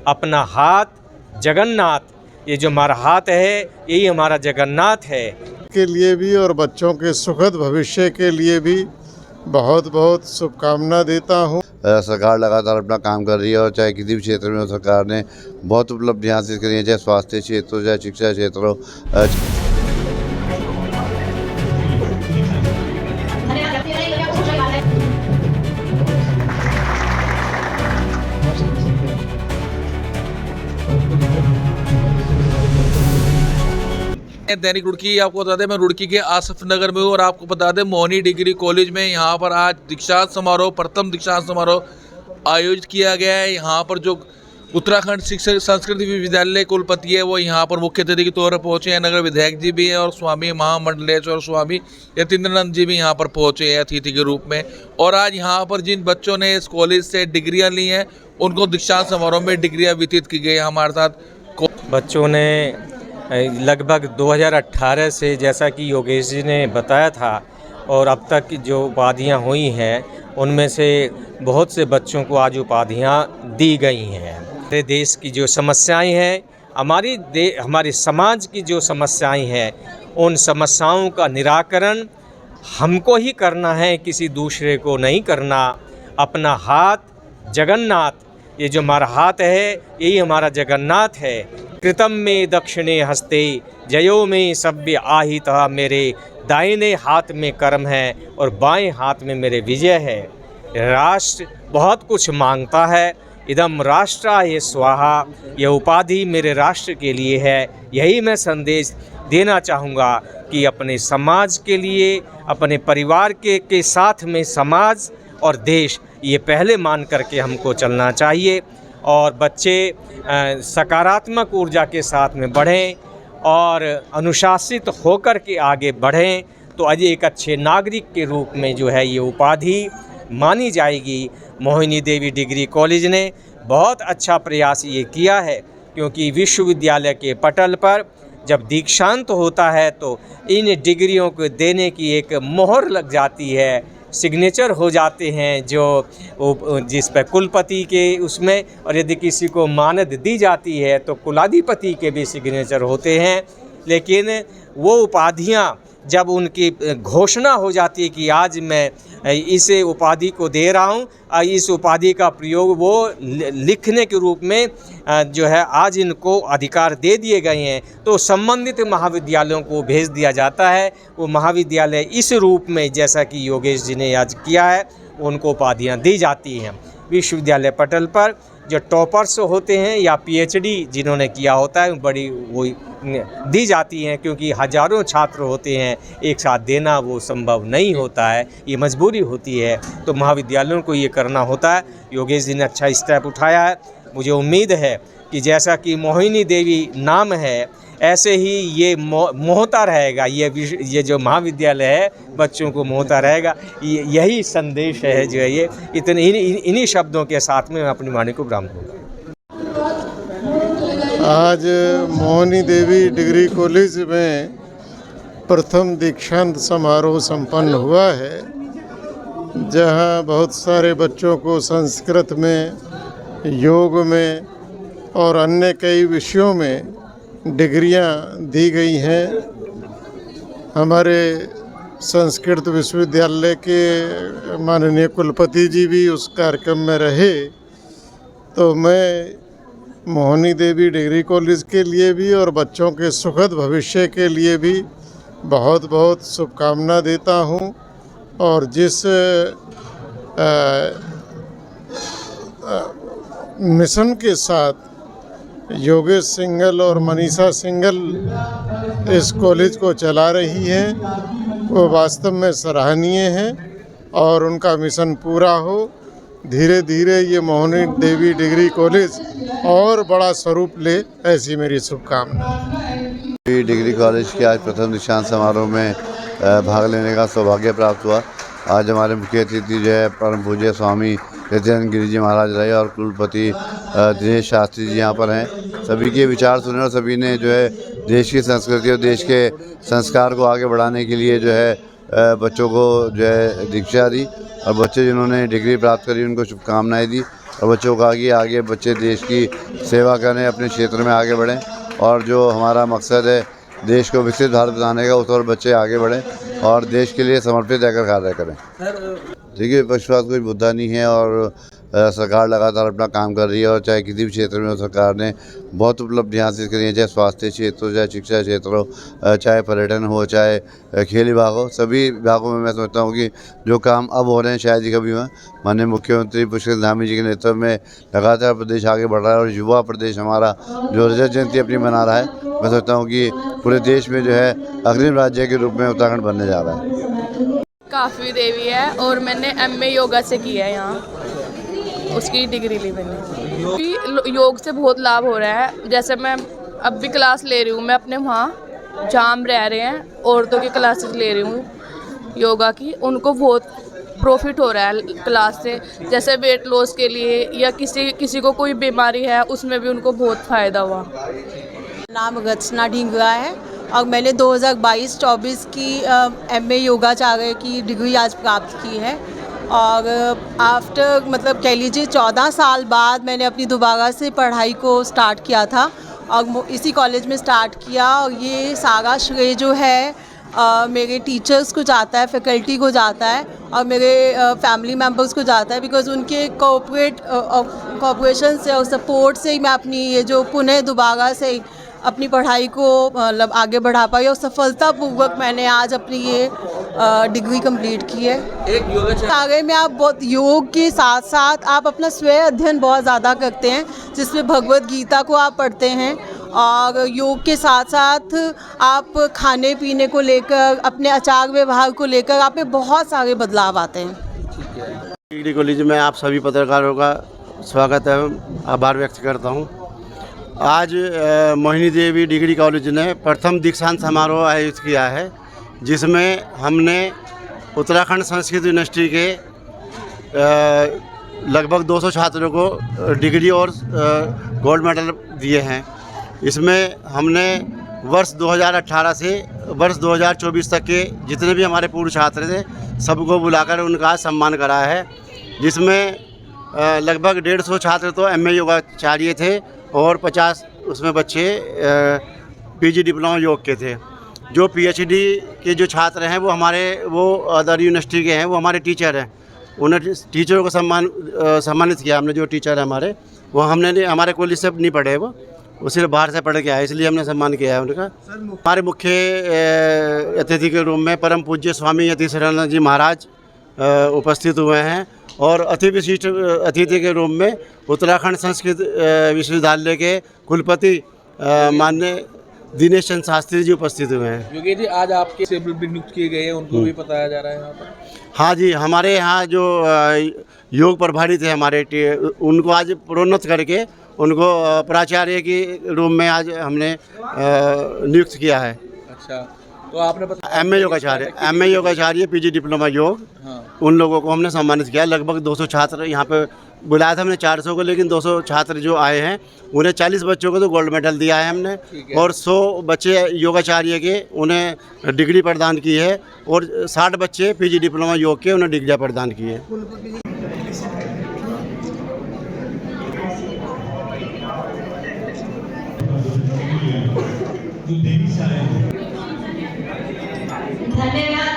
अपना हाथ जगन्नाथ, ये जो हमारा हाथ है यही हमारा जगन्नाथ है। के लिए भी और बच्चों के सुखद भविष्य के लिए भी बहुत बहुत शुभकामना देता हूँ। सरकार लगातार अपना काम कर रही है और चाहे किसी भी क्षेत्र में हो, सरकार ने बहुत उपलब्धियां हासिल करी हैं, चाहे स्वास्थ्य क्षेत्र हो, चाहे शिक्षा क्षेत्र हो। दैनिक रुड़की आपको बता दें, मैं रुड़की के आसिफ नगर में हूँ और आपको बता दें मोहनी डिग्री कॉलेज में यहाँ पर आज दीक्षांत समारोह, प्रथम दीक्षांत समारोह आयोजित किया गया है। यहाँ पर जो उत्तराखंड शिक्षक संस्कृति विश्वविद्यालय कुलपति है वो यहाँ पर मुख्य अतिथि के तौर पर पहुँचे हैं। नगर विधायक जी भी हैं और स्वामी महामंडलेश्वर स्वामी यतीन्द्रनाथ जी भी यहाँ पर पहुँचे हैं अतिथि के रूप में। और आज यहाँ पर जिन बच्चों ने इस कॉलेज से डिग्रियाँ ली हैं उनको दीक्षांत समारोह में डिग्रियाँ वितरित की गई। हमारे साथ बच्चों ने लगभग 2018 से, जैसा कि योगेश जी ने बताया था, और अब तक जो उपाधियां हुई हैं उनमें से बहुत से बच्चों को आज उपाधियां दी गई हैं। हमारे देश की जो समस्याएं हैं, हमारे समाज की जो समस्याएं हैं, उन समस्याओं का निराकरण हमको ही करना है, किसी दूसरे को नहीं करना। अपना हाथ जगन्नाथ, ये जो हमारा हाथ है यही हमारा जगन्नाथ है। कृतम में दक्षिणे हस्ते जयो में सभ्य आहिता, मेरे दाहिने हाथ में कर्म है और बाएं हाथ में मेरे विजय है। राष्ट्र बहुत कुछ मांगता है, इदम राष्ट्राय स्वाहा, यह उपाधि मेरे राष्ट्र के लिए है। यही मैं संदेश देना चाहूँगा कि अपने समाज के लिए, अपने परिवार के साथ में समाज और देश, ये पहले मान करके हमको चलना चाहिए। और बच्चे सकारात्मक ऊर्जा के साथ में बढ़ें और अनुशासित होकर के आगे बढ़ें तो आज एक अच्छे नागरिक के रूप में जो है ये उपाधि मानी जाएगी। मोहिनी देवी डिग्री कॉलेज ने बहुत अच्छा प्रयास ये किया है, क्योंकि विश्वविद्यालय के पटल पर जब दीक्षांत होता है तो इन डिग्रियों को देने की एक मोहर लग जाती है, सिग्नेचर हो जाते हैं जो जिस पर कुलपति के उसमें, और यदि किसी को मानद दी जाती है तो कुलाधिपति के भी सिग्नेचर होते हैं। लेकिन वो उपाधियां जब उनकी घोषणा हो जाती है कि आज मैं इस उपाधि को दे रहा हूँ, इस उपाधि का प्रयोग वो लिखने के रूप में जो है आज इनको अधिकार दे दिए गए हैं, तो संबंधित महाविद्यालयों को भेज दिया जाता है। वो महाविद्यालय इस रूप में, जैसा कि योगेश जी ने आज किया है, उनको उपाधियाँ दी जाती हैं। विश्वविद्यालय पटल पर जो टॉपर्स होते हैं या पीएचडी जिन्होंने किया होता है, बड़ी वो दी जाती हैं, क्योंकि हज़ारों छात्र होते हैं, एक साथ देना वो संभव नहीं होता है, ये मजबूरी होती है, तो महाविद्यालयों को ये करना होता है। योगेश जी ने अच्छा स्टेप उठाया है। मुझे उम्मीद है कि जैसा कि मोहिनी देवी नाम है, ऐसे ही ये मोहता रहेगा, ये जो महाविद्यालय है बच्चों को मोहता रहेगा। यही संदेश है जो है ये इन्हीं शब्दों के साथ में मैं अपनी वाणी को विराम दूंगा। आज मोहिनी देवी डिग्री कॉलेज में प्रथम दीक्षांत समारोह संपन्न हुआ है, जहां बहुत सारे बच्चों को संस्कृत में, योग में और अन्य कई विषयों में डिग्रियां दी गई हैं। हमारे संस्कृत विश्वविद्यालय के माननीय कुलपति जी भी उस कार्यक्रम में रहे, तो मैं मोहिनी देवी डिग्री कॉलेज के लिए भी और बच्चों के सुखद भविष्य के लिए भी बहुत बहुत शुभकामना देता हूं। और जिस मिशन के साथ योगेश सिंघल और मनीषा सिंघल इस कॉलेज को चला रही हैं, वो वास्तव में सराहनीय है और उनका मिशन पूरा हो। धीरे धीरे ये मोहिनी देवी डिग्री कॉलेज और बड़ा स्वरूप ले, ऐसी मेरी शुभकामना। डिग्री कॉलेज के आज प्रथम दीक्षांत समारोह में भाग लेने का सौभाग्य प्राप्त हुआ। आज हमारे मुख्य अतिथि जो है परम पूज्य स्वामी यतीन्द्रनाथ गिरी जी महाराज रहे और कुलपति दिनेश शास्त्री जी यहाँ पर हैं। सभी के विचार सुने और सभी ने जो है देश की संस्कृति और देश के संस्कार को आगे बढ़ाने के लिए जो है बच्चों को जो है दीक्षा दी और बच्चे जिन्होंने डिग्री प्राप्त करी उनको शुभकामनाएं दी और बच्चों को कहा कि आगे बच्चे देश की सेवा करें, अपने क्षेत्र में आगे बढ़ें और जो हमारा मकसद है देश को विकसित भारत बनाने का, उस और बच्चे आगे बढ़ें और देश के लिए समर्पित रहकर कार्य करें। देखिए, पक्षपात कोई मुद्दा नहीं है और सरकार लगातार अपना काम कर रही है और चाहे किसी भी क्षेत्र में सरकार ने बहुत उपलब्धियां हासिल करी हैं, चाहे स्वास्थ्य क्षेत्र हो, चाहे शिक्षा क्षेत्र हो, चाहे पर्यटन हो, चाहे खेल विभाग हो। सभी विभागों में मैं समझता हूँ कि जो काम अब हो रहे हैं शायद ही कभी हुआ। माननीय मुख्यमंत्री पुष्कर धामी जी के नेतृत्व में लगातार प्रदेश आगे बढ़ रहा है और युवा प्रदेश हमारा जो रजत जयंती अपनी मना रहा है, मैं समझता हूँ कि पूरे देश में जो है अग्रिम राज्य के रूप में उत्तराखंड बनने जा रहा है। काफ़ी देवी है और मैंने एमए योगा से किया है यहाँ, उसकी डिग्री ली मैंने। योग से बहुत लाभ हो रहा है। जैसे मैं अब भी क्लास ले रही हूँ, मैं अपने वहाँ जहाँ हम रह रहे हैं औरतों की क्लासेस ले रही हूँ योगा की, उनको बहुत प्रॉफिट हो रहा है क्लास से। जैसे वेट लॉस के लिए या किसी को कोई बीमारी है उसमें भी उनको बहुत फ़ायदा हुआ। नाम रचना ढींगरा है और मैंने 2022-24 की एमए योगाचार्य की डिग्री आज प्राप्त की है और आफ्टर मतलब कह लीजिए 14 साल बाद मैंने अपनी दोबारा से पढ़ाई को स्टार्ट किया था और इसी कॉलेज में स्टार्ट किया। और ये सारा श्रेय जो है मेरे टीचर्स को जाता है, फैकल्टी को जाता है और मेरे फैमिली मेम्बर्स को जाता है, बिकॉज़ उनके कोऑपरेशन से और सपोर्ट से ही मैं अपनी ये जो पुनः दोबारा से अपनी पढ़ाई को मतलब आगे बढ़ा पाई और सफलतापूर्वक मैंने आज अपनी ये डिग्री कंप्लीट की है। एक योगाचार्य में आप बहुत योग के साथ साथ आप अपना स्वयं अध्ययन बहुत ज़्यादा करते हैं, जिसमें भगवत गीता को आप पढ़ते हैं और योग के साथ साथ आप खाने पीने को लेकर, अपने आचार व्यवहार को लेकर आप में बहुत सारे बदलाव आते हैं। डिग्री कॉलेज में आप सभी पत्रकारों का स्वागत है, आभार व्यक्त करता हूँ। आज मोहिनी देवी डिग्री कॉलेज ने प्रथम दीक्षांत समारोह आयोजित किया है, जिसमें हमने उत्तराखंड संस्कृत यूनिवर्सिटी के लगभग 200 छात्रों को डिग्री और गोल्ड मेडल दिए हैं। इसमें हमने वर्ष 2018 से वर्ष 2024 तक के जितने भी हमारे पूर्व छात्र थे सबको बुलाकर उनका सम्मान करा है, जिसमें लगभग 150 छात्र तो एमए योगाचार्य थे और 50 उसमें बच्चे पीजी डिप्लोमा योग के थे। जो पीएचडी के जो छात्र हैं वो अदर यूनिवर्सिटी के हैं, वो हमारे टीचर हैं। उन्हें टीचरों को सम्मानित किया हमने। जो टीचर है वो हमने हमारे कॉलेज से नहीं पढ़े, वो सिर्फ बाहर से पढ़ के आए, इसलिए हमने सम्मान किया है उनका। हमारे मुख्य अतिथि के रूप में परम पूज्य स्वामी यतीश्वरानंद जी महाराज उपस्थित हुए हैं और अति विशिष्ट अतिथि के रूप में उत्तराखंड संस्कृत विश्वविद्यालय के कुलपति माननीय दिनेश चंद्र शास्त्री जी उपस्थित हुए हैं। योगी जी, आज आपके से भी नियुक्त किए गए हैं, उनको भी बताया जा रहा है यहाँ पर। हाँ जी, हमारे यहाँ जो योग प्रभारी थे उनको आज प्रोन्नत करके उनको प्राचार्य के रूप में आज हमने नियुक्त किया है। अच्छा, तो आपने एमए योगाचार्य पीजी डिप्लोमा योग, हाँ। उन लोगों को हमने सम्मानित किया। लगभग 200 छात्र यहाँ पे बुलाया था हमने 400 को, लेकिन 200 छात्र जो आए हैं उन्हें 40 बच्चों को तो गोल्ड मेडल दिया है हमने और 100 बच्चे योगाचार्य के उन्हें डिग्री प्रदान की है और 60 बच्चे पीजी डिप्लोमा योग के उन्हें डिग्रियाँ प्रदान की है। धन्यवाद।